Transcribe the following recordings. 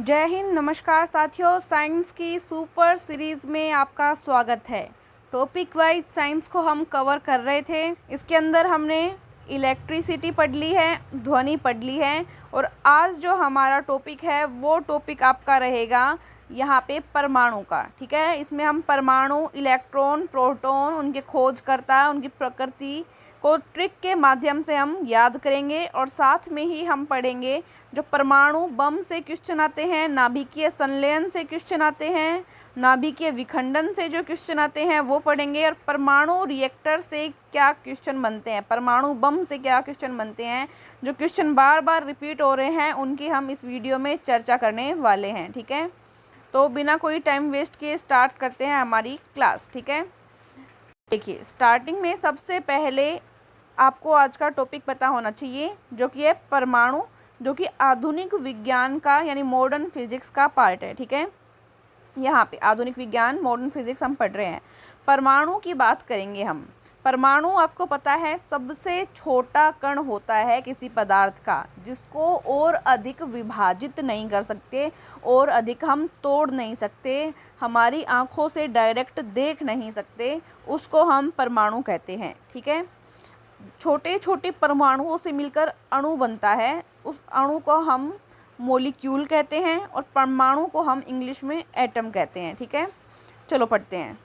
जय हिंद, नमस्कार साथियों। साइंस की सुपर सीरीज़ में आपका स्वागत है। टॉपिक वाइज साइंस को हम कवर कर रहे थे। इसके अंदर हमने इलेक्ट्रिसिटी पढ़ ली है, ध्वनि पढ़ ली है, और आज जो हमारा टॉपिक है वो टॉपिक आपका रहेगा यहाँ पे परमाणु का। ठीक है, इसमें हम परमाणु, इलेक्ट्रॉन, प्रोटॉन, उनके खोजकर्ता, उनकी प्रकृति को ट्रिक के माध्यम से हम याद करेंगे, और साथ में ही हम पढ़ेंगे जो परमाणु बम से क्वेश्चन आते हैं, नाभिकीय संलयन से क्वेश्चन आते हैं, नाभिकीय विखंडन से जो क्वेश्चन आते हैं वो पढ़ेंगे, और परमाणु रिएक्टर से क्या क्वेश्चन बनते हैं, परमाणु बम से क्या क्वेश्चन बनते हैं, जो क्वेश्चन बार बार रिपीट हो रहे हैं उनकी हम इस वीडियो में चर्चा करने वाले हैं। ठीक है, तो बिना कोई टाइम वेस्ट किए स्टार्ट करते हैं हमारी क्लास। ठीक है, देखिए स्टार्टिंग में सबसे पहले आपको आज का टॉपिक पता होना चाहिए जो कि है परमाणु, जो कि आधुनिक विज्ञान का यानी मॉडर्न फिजिक्स का पार्ट है। ठीक है, यहाँ पे आधुनिक विज्ञान मॉडर्न फिजिक्स हम पढ़ रहे हैं। परमाणु की बात करेंगे हम। परमाणु आपको पता है सबसे छोटा कण होता है किसी पदार्थ का, जिसको और अधिक विभाजित नहीं कर सकते, और अधिक हम तोड़ नहीं सकते, हमारी आँखों से डायरेक्ट देख नहीं सकते, उसको हम परमाणु कहते हैं। ठीक है, छोटे छोटे परमाणुओं से मिलकर अणु बनता है, उस अणु को हम मोलिक्यूल कहते हैं, और परमाणु को हम इंग्लिश में एटम कहते हैं। ठीक है, चलो पढ़ते हैं।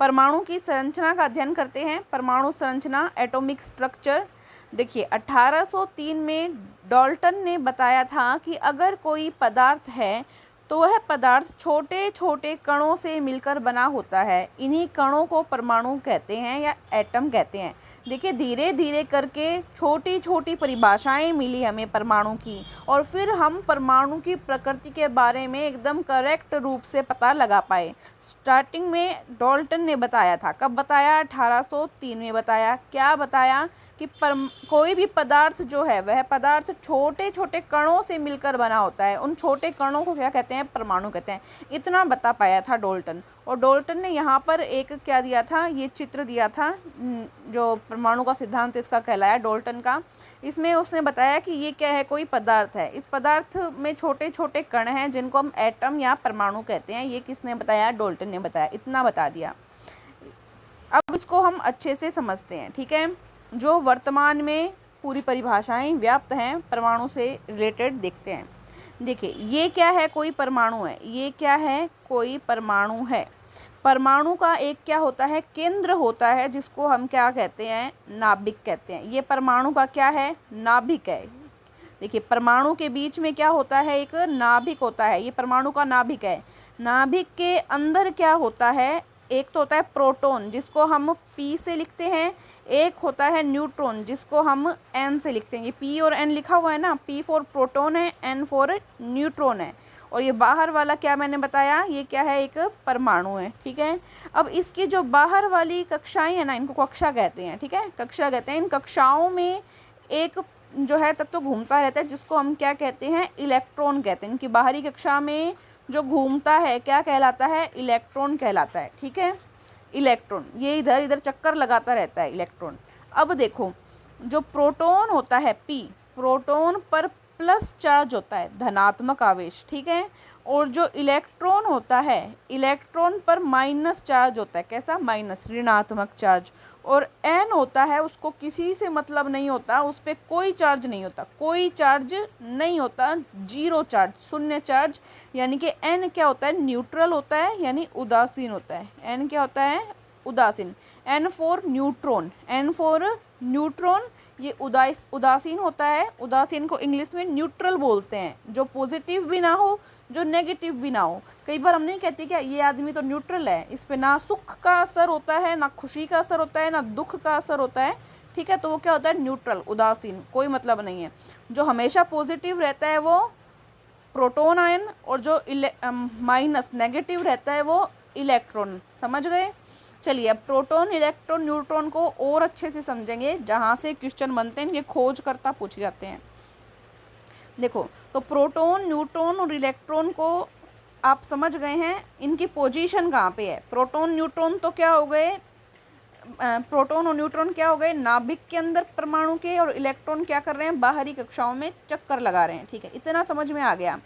परमाणु की संरचना का अध्ययन करते हैं। परमाणु संरचना, एटॉमिक स्ट्रक्चर। देखिए 1803 में डाल्टन ने बताया था कि अगर कोई पदार्थ है तो वह पदार्थ छोटे छोटे कणों से मिलकर बना होता है। इन्हीं कणों को परमाणु कहते हैं या एटम कहते हैं। देखिए धीरे धीरे करके छोटी छोटी परिभाषाएं मिली हमें परमाणु की, और फिर हम परमाणु की प्रकृति के बारे में एकदम करेक्ट रूप से पता लगा पाए। स्टार्टिंग में डाल्टन ने बताया था, कब बताया? 1803 में बताया। क्या बताया? कि कोई भी पदार्थ जो है वह पदार्थ छोटे छोटे कणों से मिलकर बना होता है। उन छोटे कणों को क्या कहते हैं? परमाणु कहते हैं। इतना बता पाया था डाल्टन। और डाल्टन ने यहाँ पर एक क्या दिया था, ये चित्र दिया था जो परमाणु का सिद्धांत इसका कहलाया डाल्टन का। इसमें उसने बताया कि ये क्या है, कोई पदार्थ है, इस पदार्थ में छोटे छोटे कण हैं जिनको हम एटम या परमाणु कहते हैं। ये किसने बताया? डाल्टन ने बताया। इतना बता दिया। अब इसको हम अच्छे से समझते हैं। ठीक है, जो वर्तमान में पूरी परिभाषाएं व्याप्त हैं परमाणु से रिलेटेड देखते हैं। देखिए ये क्या है? कोई परमाणु है। ये क्या है? कोई परमाणु है। परमाणु का एक क्या होता है? केंद्र होता है, जिसको हम क्या कहते हैं? नाभिक कहते हैं। ये परमाणु का क्या है? नाभिक है। देखिए परमाणु के बीच में क्या होता है? एक नाभिक होता है। ये परमाणु का नाभिक है। नाभिक के अंदर क्या होता है? एक तो होता है प्रोटॉन, जिसको हम P से लिखते हैं। एक होता है न्यूट्रॉन, जिसको हम N से लिखते हैं। ये P और N लिखा हुआ है ना, P फॉर प्रोटॉन है, N फॉर न्यूट्रॉन है। और ये बाहर वाला क्या मैंने बताया? ये क्या है? एक परमाणु है। ठीक है, अब इसकी जो बाहर वाली कक्षाएं हैं ना, इनको कक्षा कहते हैं। ठीक है, कक्षा कहते हैं। इन कक्षाओं में एक जो है तब तो घूमता रहता है, जिसको हम क्या कहते हैं? इलेक्ट्रॉन कहते हैं। इनकी बाहरी कक्षा में जो घूमता है क्या कहलाता है? इलेक्ट्रॉन कहलाता है। ठीक है, इलेक्ट्रॉन ये इधर इधर चक्कर लगाता रहता है, इलेक्ट्रॉन। अब देखो जो प्रोटॉन होता है P, प्रोटॉन पर प्लस चार्ज होता है, धनात्मक आवेश। ठीक है, और जो इलेक्ट्रॉन होता है, इलेक्ट्रॉन पर माइनस चार्ज होता है। कैसा? माइनस, ऋणात्मक चार्ज। और N होता है, उसको किसी से मतलब नहीं होता, उस पर कोई चार्ज नहीं होता, कोई चार्ज नहीं होता, जीरो चार्ज, शून्य चार्ज। यानी कि N क्या होता है? न्यूट्रल होता है, यानी उदासीन होता है। N क्या होता है? उदासीन। N for neutron, N for neutron, ये उदासीन होता है। उदासीन को इंग्लिश में न्यूट्रल बोलते हैं, जो पॉजिटिव भी ना हो, जो नेगेटिव भी ना हो। कई बार हम नहीं कहते क्या ये आदमी तो न्यूट्रल है, इस पे ना सुख का असर होता है, ना खुशी का असर होता है, ना दुख का असर होता है। ठीक है, तो वो क्या होता है? न्यूट्रल, उदासीन, कोई मतलब नहीं है। जो हमेशा पॉजिटिव रहता है वो प्रोटॉन आयन, और जो माइनस नेगेटिव रहता है वो इलेक्ट्रॉन। समझ गए? चलिए अब प्रोटॉन, इलेक्ट्रॉन, न्यूट्रॉन को और अच्छे से समझेंगे, जहाँ से क्वेश्चन बनते हैं, इनके खोजकर्ता पूछे जाते हैं। देखो तो प्रोटॉन, न्यूट्रॉन और इलेक्ट्रॉन को आप समझ गए हैं, इनकी पोजीशन कहाँ पे है? प्रोटॉन न्यूट्रॉन तो क्या हो गए? प्रोटॉन और न्यूट्रॉन क्या हो गए? नाभिक के अंदर परमाणु के, और इलेक्ट्रॉन क्या कर रहे हैं? बाहरी कक्षाओं में चक्कर लगा रहे हैं। ठीक है, इतना समझ में आ गया।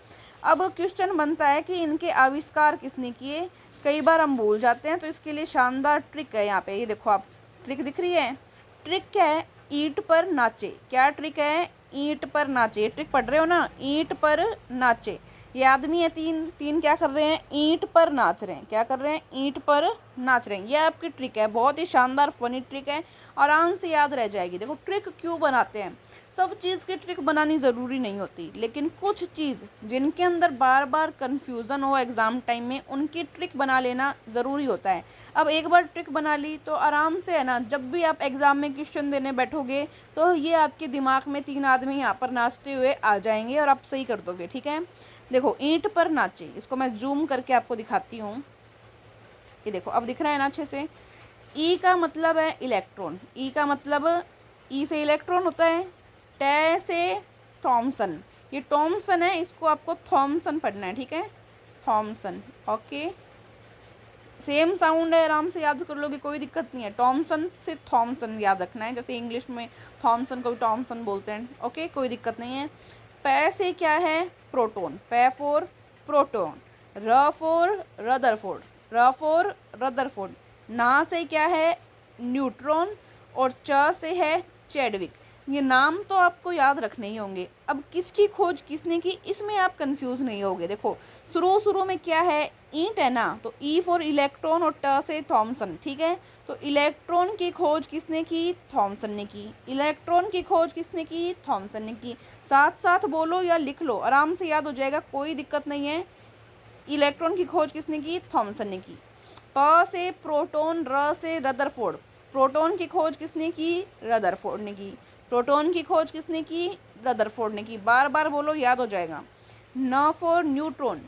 अब क्वेश्चन बनता है कि इनके आविष्कार किसने किए। कई बार हम भूल जाते हैं, तो इसके लिए शानदार ट्रिक है यहाँ पे। ये देखो आप, ट्रिक दिख रही है। ट्रिक क्या है? ईंट पर नाचे। क्या ट्रिक है? ईंट पर नाचे। ट्रिक पढ़ रहे हो ना, ईंट पर नाचे। ये आदमी है तीन, तीन क्या कर रहे हैं? ईंट पर नाच रहे हैं। क्या कर रहे हैं? ईंट पर नाच रहे हैं। ये आपकी ट्रिक है, बहुत ही शानदार फनी ट्रिक है, आराम से याद रह जाएगी। देखो ट्रिक क्यों बनाते हैं, सब चीज़ की ट्रिक बनानी ज़रूरी नहीं होती, लेकिन कुछ चीज़ जिनके अंदर बार बार कन्फ्यूज़न हो एग्ज़ाम टाइम में, उनकी ट्रिक बना लेना ज़रूरी होता है। अब एक बार ट्रिक बना ली तो आराम से है ना, जब भी आप एग्ज़ाम में क्वेश्चन देने बैठोगे तो ये आपके दिमाग में तीन आदमी यहाँ पर नाचते हुए आ जाएंगे और आप सही कर दोगे। ठीक है, देखो ईंट पर नाचे, इसको मैं जूम करके आपको दिखाती हूँ। ये देखो अब दिख रहा है ना अच्छे से। ई का मतलब है इलेक्ट्रॉन। ई का मतलब, ई से इलेक्ट्रॉन होता है। टे से थॉमसन, ये थॉमसन है, इसको आपको थॉमसन पढ़ना है। ठीक है, थॉमसन। ओके, सेम साउंड है, आराम से याद कर लोगे, कोई दिक्कत नहीं है। थॉमसन से थॉमसन याद रखना है, जैसे इंग्लिश में थॉमसन को भी थॉमसन बोलते हैं। ओके, कोई दिक्कत नहीं है। पै से क्या है? प्रोटॉन। पै फोर प्रोटॉन। र फोर रदरफोर्ड। र फोर रदरफोर्ड। ना से क्या है? न्यूट्रॉन। और च से है चैडविक। ये नाम तो आपको याद रखने ही होंगे। अब किसकी खोज किसने की, इसमें आप कंफ्यूज नहीं होगे। देखो शुरू में क्या है? ईंट है ना, तो ई फॉर इलेक्ट्रॉन और ट से थॉमसन। ठीक है, तो इलेक्ट्रॉन की खोज किसने की? थॉमसन ने की। इलेक्ट्रॉन की खोज किसने की? थॉमसन ने की। साथ साथ बोलो या लिख लो, आराम से याद हो जाएगा, कोई दिक्कत नहीं है। इलेक्ट्रॉन की खोज किसने की? थॉमसन ने की। प से प्रोटॉन, र से रदरफोर्ड। प्रोटॉन की खोज किसने की? रदरफोर्ड ने की। प्रोटॉन की खोज किसने की? रदरफोर्ड ने की। बार बार बोलो, याद हो जाएगा। न फॉर न्यूट्रॉन,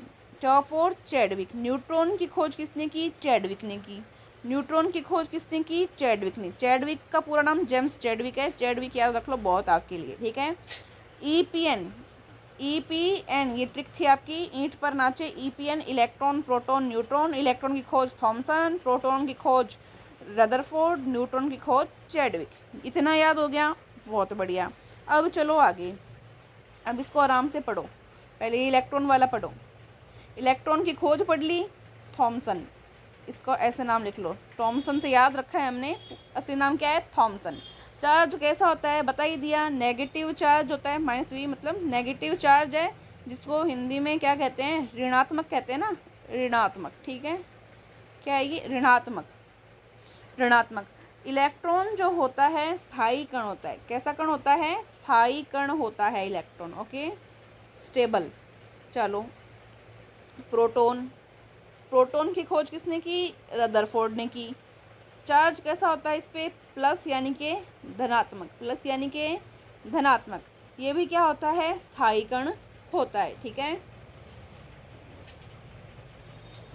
च फॉर चैडविक। न्यूट्रॉन की खोज किसने की? चैडविक ने की। न्यूट्रॉन की खोज किसने की? चैडविक ने। चैडविक का पूरा नाम जेम्स चैडविक है। चैडविक याद रख लो, बहुत आपके लिए। ठीक है, ईपीएन। ईपीएन ये ट्रिक थी आपकी, ईंट पर नाचे। EPN electron proton neutron. Electron की खोज थॉमसन, प्रोटॉन की खोज रदरफोर्ड, न्यूट्रॉन की खोज चैडविक। इतना याद हो गया, बहुत बढ़िया। अब चलो आगे, अब इसको आराम से पढ़ो। पहले इलेक्ट्रॉन वाला पढ़ो। इलेक्ट्रॉन की खोज पढ़ ली, थॉमसन। इसको ऐसे नाम लिख लो, थॉमसन से याद रखा है हमने, असली नाम क्या है? थॉमसन। चार्ज कैसा होता है? बता ही दिया, नेगेटिव चार्ज होता है। माइनस वी मतलब नेगेटिव चार्ज है, जिसको हिंदी में क्या कहते हैं? ऋणात्मक कहते हैं ना, ऋणात्मक। ठीक है, क्या है ये? ऋणात्मक। ऋणात्मक। इलेक्ट्रॉन जो होता है स्थायी कण होता है। कैसा कण होता है? स्थायी कण होता है इलेक्ट्रॉन। Okay, stable. चलो, प्रोटॉन। प्रोटॉन की खोज किसने की? रदरफोर्ड ने की। चार्ज कैसा होता है इस पे? प्लस यानी कि धनात्मक। प्लस यानी कि धनात्मक। ये भी क्या होता है? स्थायी कण होता है। ठीक है,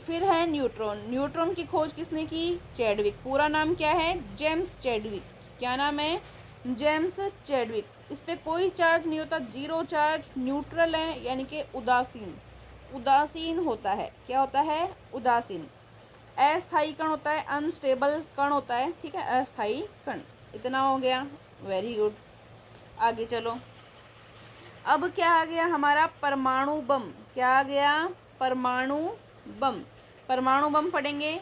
फिर है न्यूट्रॉन। न्यूट्रॉन की खोज किसने की? चैडविक। पूरा नाम क्या है? James Chadwick. क्या नाम है? James Chadwick. इस पे कोई चार्ज नहीं होता, जीरो चार्ज, न्यूट्रल है, यानी कि उदासीन। उदासीन होता है। क्या होता है? उदासीन। अस्थायी कण होता है, अनस्टेबल कण होता है। ठीक है, अस्थायी कण। इतना हो गया, वेरी गुड। आगे चलो, अब क्या आ गया हमारा? परमाणु बम। क्या आ गया? परमाणु बम। परमाणु बम पढ़ेंगे।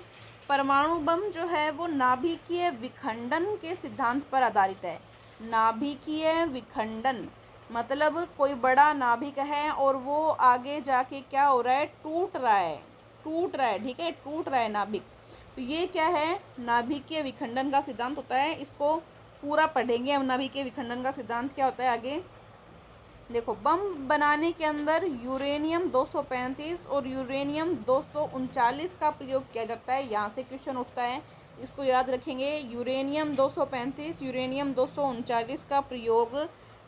परमाणु बम जो है वो नाभिकीय विखंडन के सिद्धांत पर आधारित है। नाभिकीय विखंडन मतलब कोई बड़ा नाभिक है और वो आगे जाके क्या हो रहा है? टूट रहा है। टूट रहा है, ठीक है, टूट रहा है नाभिक। तो ये क्या है? नाभिकीय विखंडन का सिद्धांत होता है। इसको पूरा पढ़ेंगे हम। नाभिकीय विखंडन का सिद्धांत क्या होता है आगे देखो। बम बनाने के अंदर यूरेनियम 235 और यूरेनियम 239 का प्रयोग किया जाता है। यहाँ से क्वेश्चन उठता है, इसको याद रखेंगे। यूरेनियम 235, यूरेनियम 239 का प्रयोग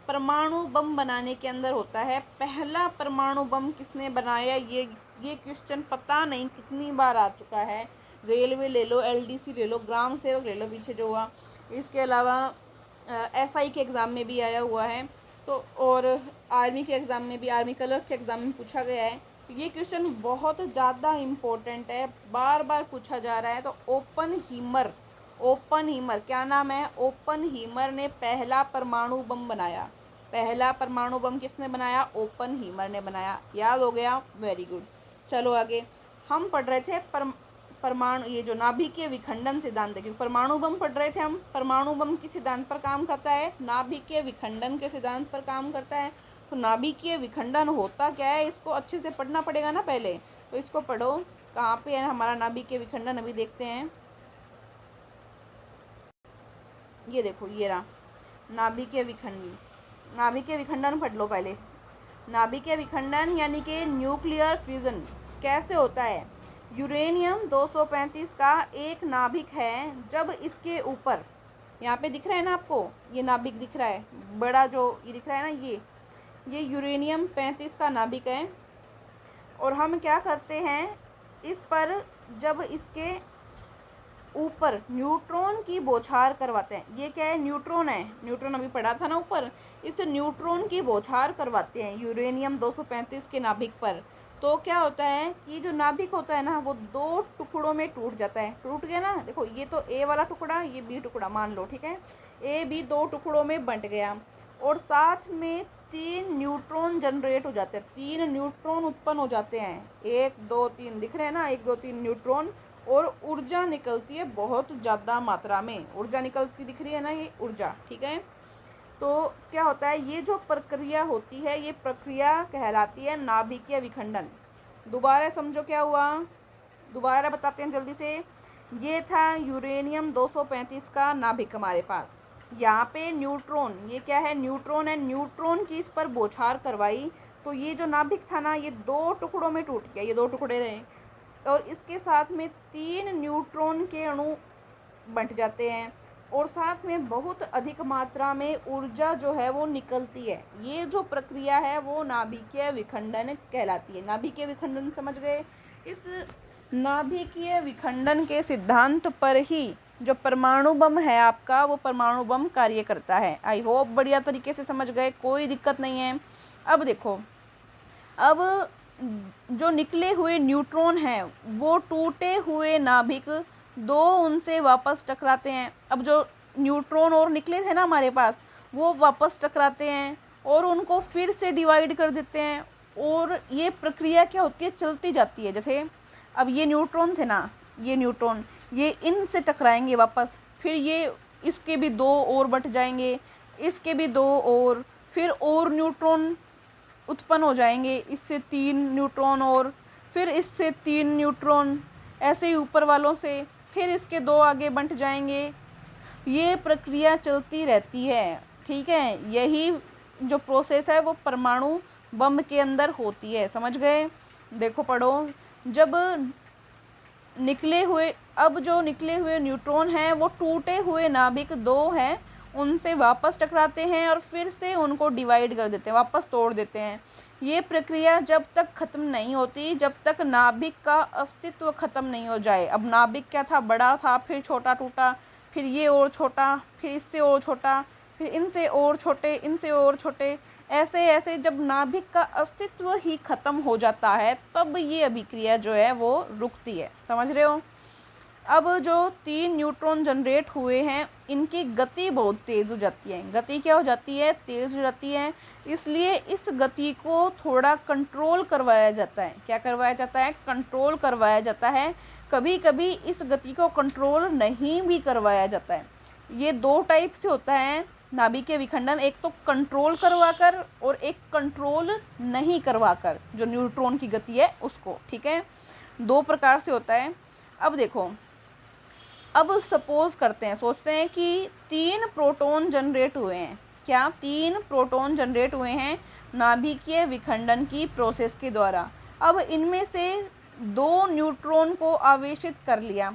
परमाणु बम बनाने के अंदर होता है। पहला परमाणु बम किसने बनाया? ये क्वेश्चन पता नहीं कितनी बार आ चुका है। रेलवे ले लो, एलडीसी ले लो, ग्राम सेवक ले लो, पीछे जो हुआ। इसके अलावा एसआई के एग्ज़ाम में भी आया हुआ है, तो और आर्मी के एग्ज़ाम में भी, आर्मी कलर के एग्ज़ाम में पूछा गया है। तो ये क्वेश्चन बहुत ज़्यादा इम्पोर्टेंट है, बार बार पूछा जा रहा है। तो ओपनहीमर, ओपनहीमर क्या नाम है? ओपनहीमर ने पहला परमाणु बम बनाया। पहला परमाणु बम किसने बनाया? ओपनहीमर ने बनाया। याद हो गया? Very good. चलो आगे, हम पढ़ रहे थे परमाणु, ये जो नाभिकीय विखंडन सिद्धांत है, क्योंकि परमाणु बम पढ़ रहे थे हम। परमाणु बम किस सिद्धांत पर काम करता है? नाभिकीय विखंडन के सिद्धांत पर काम करता है। तो नाभिकीय विखंडन होता क्या है, इसको अच्छे से पढ़ना पड़ेगा ना पहले, तो इसको पढ़ो। कहाँ पे है हमारा नाभिकीय विखंडन, अभी देखते हैं। ये देखो, ये रहा नाभिकीय विखंडन। नाभिकीय विखंडन पढ़ लो पहले। नाभिकीय विखंडन यानी कि न्यूक्लियर फ्यूजन कैसे होता है? यूरेनियम 235 का एक नाभिक है, जब इसके ऊपर, यहाँ पे दिख रहा है ना आपको, ये नाभिक दिख रहा है बड़ा, जो ये दिख रहा है ना, ये यूरेनियम 35 का नाभिक है। और हम क्या करते हैं, इस पर जब इसके ऊपर न्यूट्रॉन की बौछार करवाते हैं। ये क्या है? न्यूट्रॉन है, न्यूट्रॉन अभी पढ़ा था ना ऊपर। इस न्यूट्रॉन की बौछार करवाते हैं यूरेनियम 235 के नाभिक पर। तो क्या होता है कि जो नाभिक होता है ना, वो 2 टुकड़ों में टूट जाता है। टूट गया ना, देखो ये तो ए वाला टुकड़ा, ये बी टुकड़ा मान लो, ठीक है। ए बी 2 टुकड़ों में बंट गया, और साथ में 3 न्यूट्रॉन जनरेट हो जाते हैं। 3 न्यूट्रॉन उत्पन्न हो जाते हैं। 1 2 3 दिख रहे हैं ना, 1 2 3 न्यूट्रॉन। और ऊर्जा निकलती है बहुत ज़्यादा मात्रा में, ऊर्जा निकलती दिख रही है ना, ये ऊर्जा, ठीक है। तो क्या होता है, ये जो प्रक्रिया होती है, ये प्रक्रिया कहलाती है नाभिकीय विखंडन। दोबारा समझो क्या हुआ, दोबारा बताते हैं जल्दी से। ये था यूरेनियम 235 का नाभिक हमारे पास। यहाँ पे न्यूट्रॉन, ये क्या है? न्यूट्रॉन है। न्यूट्रॉन की इस पर बौछार करवाई, तो ये जो नाभिक था ना, ये 2 टुकड़ों में टूट गया, ये 2 टुकड़े रहे। और इसके साथ में 3 न्यूट्रॉन के अणु बंट जाते हैं, और साथ में बहुत अधिक मात्रा में ऊर्जा जो है वो निकलती है। ये जो प्रक्रिया है वो नाभिकीय विखंडन कहलाती है। नाभिकीय विखंडन समझ गए? इस नाभिकीय विखंडन के सिद्धांत पर ही जो परमाणु बम है आपका, वो परमाणु बम कार्य करता है। आई होप बढ़िया तरीके से समझ गए, कोई दिक्कत नहीं है। अब देखो, अब जो निकले हुए न्यूट्रॉन हैं, वो टूटे हुए नाभिक 2 उनसे वापस टकराते हैं। अब जो न्यूट्रॉन और निकले थे ना हमारे पास, वो वापस टकराते हैं और उनको फिर से डिवाइड कर देते हैं। और ये प्रक्रिया क्या होती है, चलती जाती है। जैसे अब ये न्यूट्रॉन थे ना, ये न्यूट्रॉन, ये इनसे टकराएंगे वापस, फिर ये इसके भी 2 और बट जाएंगे, इसके भी 2 और न्यूट्रॉन उत्पन्न हो जाएंगे। इससे 3 न्यूट्रॉन, और फिर इससे 3 न्यूट्रॉन, ऐसे ही ऊपर वालों से, फिर इसके 2 आगे बंट जाएंगे। ये प्रक्रिया चलती रहती है, ठीक है। यही जो प्रोसेस है वो परमाणु बम के अंदर होती है, समझ गए? देखो पढ़ो, जब निकले हुए, अब जो निकले हुए न्यूट्रॉन हैं वो टूटे हुए नाभिक 2 हैं, उनसे वापस टकराते हैं और फिर से उनको डिवाइड कर देते हैं, वापस तोड़ देते हैं। ये प्रक्रिया जब तक ख़त्म नहीं होती, जब तक नाभिक का अस्तित्व ख़त्म नहीं हो जाए। अब नाभिक क्या था, बड़ा था, फिर छोटा टूटा, फिर ये और छोटा, फिर इससे और छोटा, फिर इनसे और छोटे, इनसे और छोटे, ऐसे ऐसे जब नाभिक का अस्तित्व ही ख़त्म हो जाता है, तब ये अभिक्रिया जो है वो रुकती है। समझ रहे हो? अब जो 3 न्यूट्रॉन जनरेट हुए हैं, इनकी गति बहुत तेज़ हो जाती है। गति क्या हो जाती है? तेज़ हो जाती है। इसलिए इस गति को थोड़ा कंट्रोल करवाया जाता है। क्या करवाया जाता है? कंट्रोल करवाया जाता है। कभी कभी इस गति को कंट्रोल नहीं भी करवाया जाता है। ये 2 टाइप से होता है नाभिकीय विखंडन, एक तो कंट्रोल करवाकर और एक कंट्रोल नहीं करवाकर, जो न्यूट्रॉन की गति है उसको, ठीक है। 2 प्रकार से होता है। अब देखो, अब सपोज करते हैं, सोचते हैं कि 3 प्रोटॉन जनरेट हुए हैं। क्या? 3 प्रोटॉन जनरेट हुए हैं नाभिकीय विखंडन की प्रोसेस के द्वारा। अब इनमें से 2 न्यूट्रॉन को आवेशित कर लिया।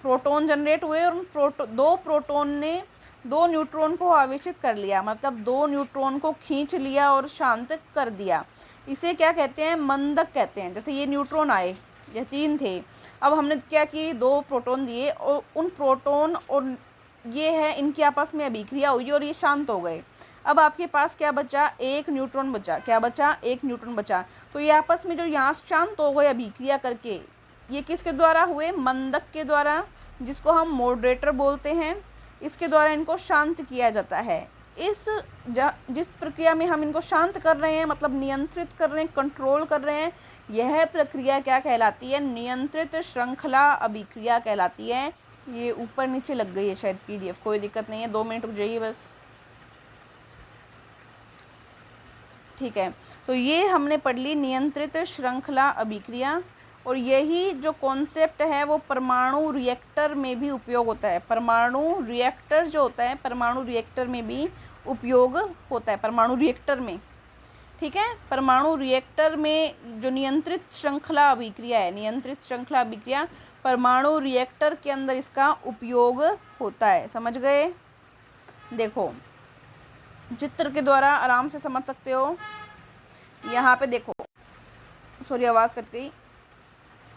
प्रोटॉन जनरेट हुए और 2 प्रोटॉन ने 2 न्यूट्रॉन को आवेशित कर लिया, मतलब 2 न्यूट्रॉन को खींच लिया और शांत कर दिया। इसे क्या कहते हैं? मंदक कहते हैं। जैसे ये न्यूट्रॉन आए, ये 3 थे, अब हमने क्या कि 2 प्रोटॉन दिए, और उन प्रोटॉन और ये है, इनकी आपस में अभिक्रिया हुई और ये शांत हो गए। अब आपके पास क्या बचा? 1 न्यूट्रॉन बचा। क्या बचा? 1 न्यूट्रॉन बचा। तो ये आपस में जो यहाँ शांत हो गए अभिक्रिया करके, ये किसके द्वारा हुए? मंदक के द्वारा, जिसको हम मॉडरेटर बोलते हैं। इसके द्वारा इनको शांत किया जाता है। जिस प्रक्रिया में हम इनको शांत कर रहे हैं, मतलब नियंत्रित कर रहे हैं, कंट्रोल कर रहे हैं, यह प्रक्रिया क्या कहलाती है? नियंत्रित श्रृंखला अभिक्रिया कहलाती है। ये ऊपर नीचे लग गई है शायद PDF, कोई दिक्कत नहीं है, 2 मिनट रुक जाइए बस। ठीक है, तो ये हमने पढ़ ली नियंत्रित श्रृंखला अभिक्रिया, और यही जो कॉन्सेप्ट है वो परमाणु रिएक्टर में भी उपयोग होता है। परमाणु रिएक्टर जो होता है, परमाणु रिएक्टर में भी उपयोग होता है, परमाणु रिएक्टर में। ठीक है, परमाणु रिएक्टर में जो नियंत्रित श्रृंखला अभिक्रिया है, नियंत्रित श्रृंखला अभिक्रिया परमाणु रिएक्टर के अंदर इसका उपयोग होता है। समझ गए? देखो चित्र के द्वारा आराम से समझ सकते हो। यहाँ पे देखो, सॉरी आवाज़ कट गई,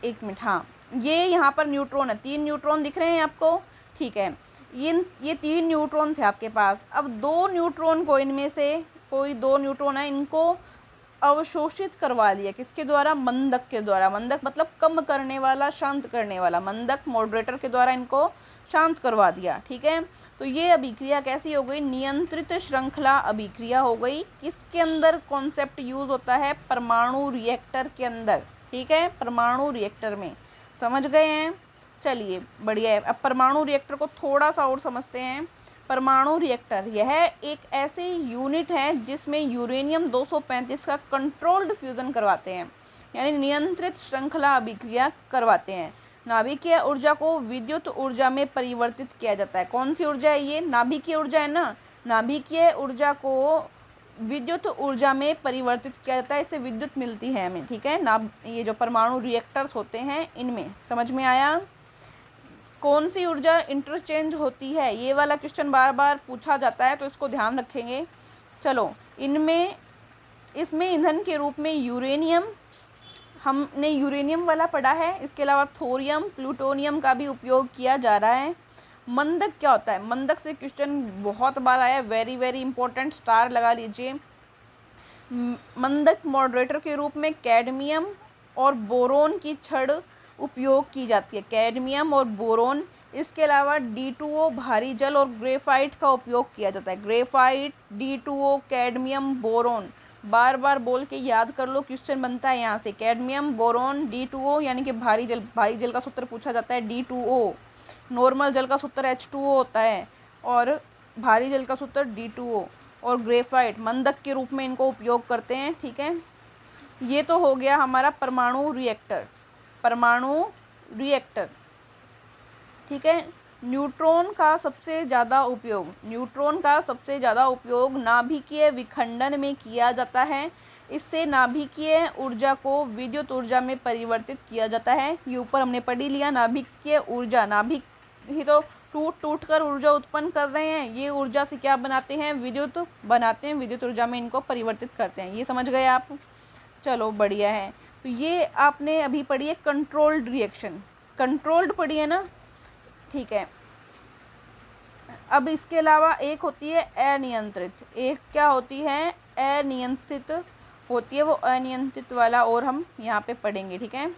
1 मिनट। हाँ, ये यहाँ पर न्यूट्रॉन है, 3 न्यूट्रॉन दिख रहे हैं आपको। ठीक है, ये 3 न्यूट्रॉन थे आपके पास। अब 2 न्यूट्रॉन को, इनमें से कोई 2 न्यूट्रॉन है, इनको अवशोषित करवा लिया। किसके द्वारा? मंदक के द्वारा। मंदक मतलब कम करने वाला, शांत करने वाला। मंदक मॉडरेटर के द्वारा इनको शांत करवा दिया। ठीक है, तो ये अभिक्रिया कैसी हो गई? नियंत्रित श्रृंखला अभिक्रिया हो गई। किसके अंदर कॉन्सेप्ट यूज होता है? परमाणु रिएक्टर के अंदर। ठीक है, परमाणु रिएक्टर में। समझ गए हैं? चलिए बढ़िया है। अब परमाणु रिएक्टर को थोड़ा सा और समझते हैं। परमाणु रिएक्टर यह एक ऐसी यूनिट है जिसमें यूरेनियम 235 का कंट्रोल्ड फ्यूज़न करवाते हैं, यानी नियंत्रित श्रृंखला अभिक्रिया करवाते हैं। नाभिकीय ऊर्जा को विद्युत ऊर्जा में परिवर्तित किया जाता है। कौन सी ऊर्जा है ये? नाभिकीय ऊर्जा है ना। नाभिकीय ऊर्जा को विद्युत ऊर्जा में परिवर्तित किया जाता है, इससे विद्युत मिलती है हमें। ठीक है, ये जो परमाणु रिएक्टर्स होते हैं इनमें। समझ में आया? कौन सी ऊर्जा इंटरचेंज होती है, ये वाला क्वेश्चन बार बार पूछा जाता है, तो इसको ध्यान रखेंगे। चलो, इसमें ईंधन के रूप में यूरेनियम, हमने यूरेनियम वाला पढ़ा है। इसके अलावा थोरियम, प्लूटोनियम का भी उपयोग किया जा रहा है। मंदक क्या होता है? मंदक से क्वेश्चन बहुत बार आया, वेरी वेरी इंपॉर्टेंट, स्टार लगा लीजिए। मंदक मॉडरेटर के रूप में कैडमियम और बोरोन की छड़ उपयोग की जाती है। कैडमियम और बोरोन। इसके अलावा D2O, भारी जल और ग्रेफाइट का उपयोग किया जाता है। ग्रेफाइट, D2O, कैडमियम, बोरोन, बार बार बोल के याद कर लो, क्वेश्चन बनता है यहाँ से। कैडमियम, बोरोन, D2O यानी कि भारी जल। भारी जल का सूत्र पूछा जाता है D2O। नॉर्मल जल का सूत्र H2O होता है, और भारी जल का सूत्र D2O। और ग्रेफाइट मंदक के रूप में इनको उपयोग करते हैं। ठीक है, ये तो हो गया हमारा परमाणु रिएक्टर। परमाणु रिएक्टर। ठीक है, न्यूट्रॉन का सबसे ज़्यादा उपयोग नाभिकीय विखंडन में किया जाता है। इससे नाभिकीय ऊर्जा को विद्युत ऊर्जा में परिवर्तित किया जाता है। ये ऊपर हमने पढ़ ही लिया। नाभिकीय ऊर्जा, नाभिक ही तो टूट कर ऊर्जा उत्पन्न कर रहे हैं। ये ऊर्जा से क्या बनाते हैं? विद्युत बनाते हैं, विद्युत ऊर्जा में इनको परिवर्तित करते हैं। ये समझ गए आप? चलो बढ़िया है। तो ये आपने अभी पढ़ी है कंट्रोल्ड रिएक्शन, कंट्रोल्ड पढ़ी है ना। ठीक है, अब इसके अलावा एक होती है अनियंत्रित। एक क्या होती है? अनियंत्रित होती है। वो अनियंत्रित वाला और हम यहाँ पे पढ़ेंगे। ठीक है,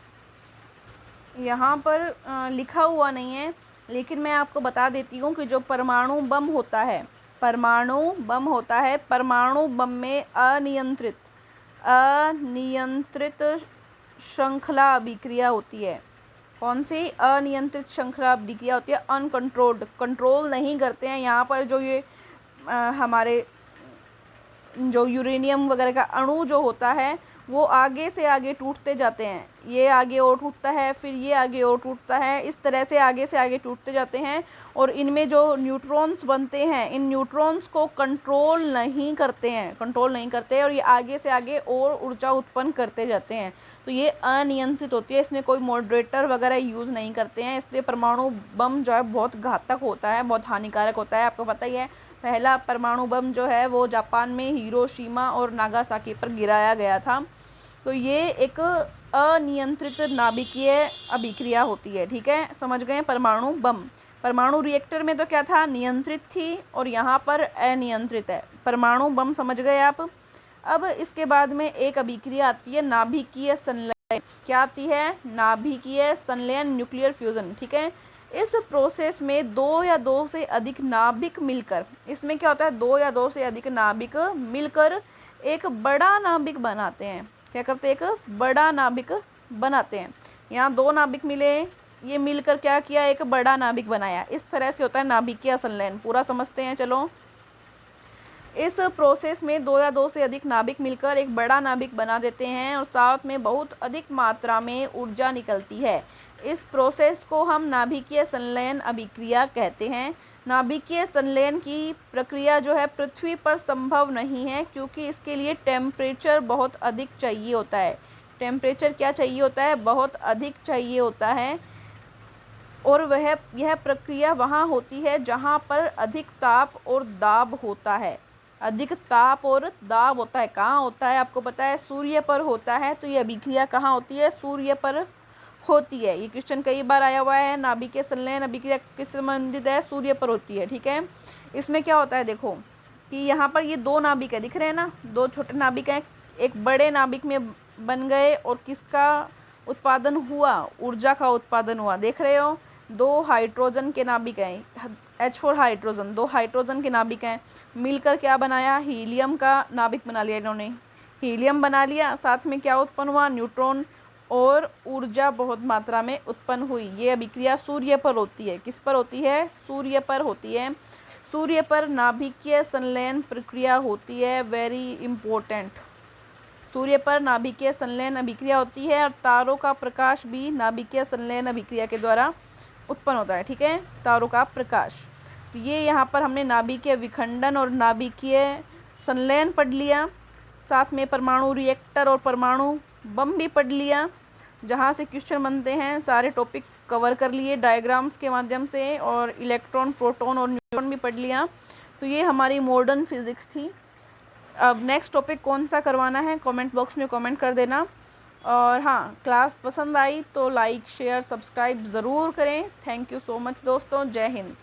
यहाँ पर लिखा हुआ नहीं है, लेकिन मैं आपको बता देती हूँ कि जो परमाणु बम होता है, परमाणु बम में अनियंत्रित श्रृंखला अभिक्रिया होती है। कौन सी? अनियंत्रित श्रृंखला अभिक्रिया होती है। अनकंट्रोल्ड, कंट्रोल नहीं करते हैं। यहाँ पर जो ये हमारे जो यूरेनियम वगैरह का अणु जो होता है वो आगे से आगे टूटते जाते हैं। ये आगे और टूटता है, फिर ये आगे और टूटता है, इस तरह से आगे टूटते जाते हैं। और इनमें जो न्यूट्रॉन्स बनते हैं, इन न्यूट्रॉन्स को कंट्रोल नहीं करते और ये आगे से आगे और ऊर्जा उत्पन्न करते जाते हैं। तो ये अनियंत्रित होती है। इसमें कोई मॉडरेटर वगैरह यूज़ नहीं करते हैं। इसलिए परमाणु बम जो है बहुत घातक होता है, बहुत हानिकारक होता है। आपको पता ही है, पहला परमाणु बम जो है वो जापान में हिरोशिमा और नागासाकी पर गिराया गया था। तो ये एक अनियंत्रित नाभिकीय अभिक्रिया होती है। ठीक है, समझ गए? परमाणु बम। परमाणु रिएक्टर में तो क्या था? नियंत्रित थी, और यहाँ पर अनियंत्रित है। परमाणु बम समझ गए आप? अब इसके बाद में एक अभिक्रिया आती है नाभिकीय संलयन। क्या आती है? नाभिकीय संलयन, न्यूक्लियर फ्यूजन। ठीक है, इस प्रोसेस में दो या दो से अधिक नाभिक मिलकर, इसमें क्या होता है, दो या दो से अधिक नाभिक मिलकर एक बड़ा नाभिक बनाते हैं। क्या करते हैं, एक बड़ा नाभिक बनाते हैं। यहाँ दो नाभिक मिले, ये मिलकर क्या किया, एक बड़ा नाभिक बनाया। इस तरह से होता है नाभिकीय संलयन। पूरा समझते हैं, चलो। इस प्रोसेस में दो या दो से अधिक नाभिक मिलकर एक बड़ा नाभिक बना देते हैं और साथ में बहुत अधिक मात्रा में ऊर्जा निकलती है। इस प्रोसेस को हम नाभिकीय संलयन अभिक्रिया कहते हैं। नाभिकीय संलयन की प्रक्रिया जो है पृथ्वी पर संभव नहीं है, क्योंकि इसके लिए टेम्परेचर बहुत अधिक चाहिए होता है। टेम्परेचर क्या चाहिए होता है, बहुत अधिक चाहिए होता है। और यह प्रक्रिया वहाँ होती है जहाँ पर अधिक ताप और दाब होता है। अधिक ताप और दाब होता है, कहाँ होता है, आपको पता है, सूर्य पर होता है। तो ये अभिक्रिया कहाँ होती है, सूर्य पर होती है। ये क्वेश्चन कई बार आया हुआ है। नाभिकीय संलयन अभिक्रिया किस संबंधित है, सूर्य पर होती है, ठीक है। इसमें क्या होता है, देखो कि यहाँ पर ये दो नाभिक है, दिख रहे हैं ना, दो छोटे नाभिक हैं, एक बड़े नाभिक में बन गए और किसका उत्पादन हुआ, ऊर्जा का उत्पादन हुआ। देख रहे हो, दो हाइड्रोजन के नाभिक हैं, H4 हाइड्रोजन, दो हाइड्रोजन के नाभिक हैं, मिलकर क्या बनाया, हीलियम का नाभिक बना लिया इन्होंने। हीलियम बना लिया, साथ में क्या उत्पन्न हुआ, न्यूट्रॉन, और ऊर्जा बहुत मात्रा में उत्पन्न हुई। ये अभिक्रिया सूर्य पर होती है। किस पर होती है, सूर्य पर होती है। सूर्य पर नाभिकीय संलयन प्रक्रिया होती है, वेरी इम्पोर्टेंट। सूर्य पर नाभिकीय संलयन अभिक्रिया होती है और तारों का प्रकाश भी नाभिकीय संलयन अभिक्रिया के द्वारा उत्पन्न होता है, ठीक है, तारों का प्रकाश। तो ये यहाँ पर हमने नाभिकीय विखंडन और नाभिकीय संलयन पढ़ लिया। साथ में परमाणु रिएक्टर और परमाणु बम भी पढ़ लिया, जहाँ से क्वेश्चन बनते हैं। सारे टॉपिक कवर कर लिए डायग्राम्स के माध्यम से, और इलेक्ट्रॉन, प्रोटॉन और न्यूट्रॉन भी पढ़ लिया। तो ये हमारी मॉडर्न फिज़िक्स थी। अब नेक्स्ट टॉपिक कौन सा करवाना है, कमेंट बॉक्स में कमेंट कर देना। और हाँ, क्लास पसंद आई तो लाइक, शेयर, सब्सक्राइब ज़रूर करें। थैंक यू सो मच दोस्तों, जय हिंद।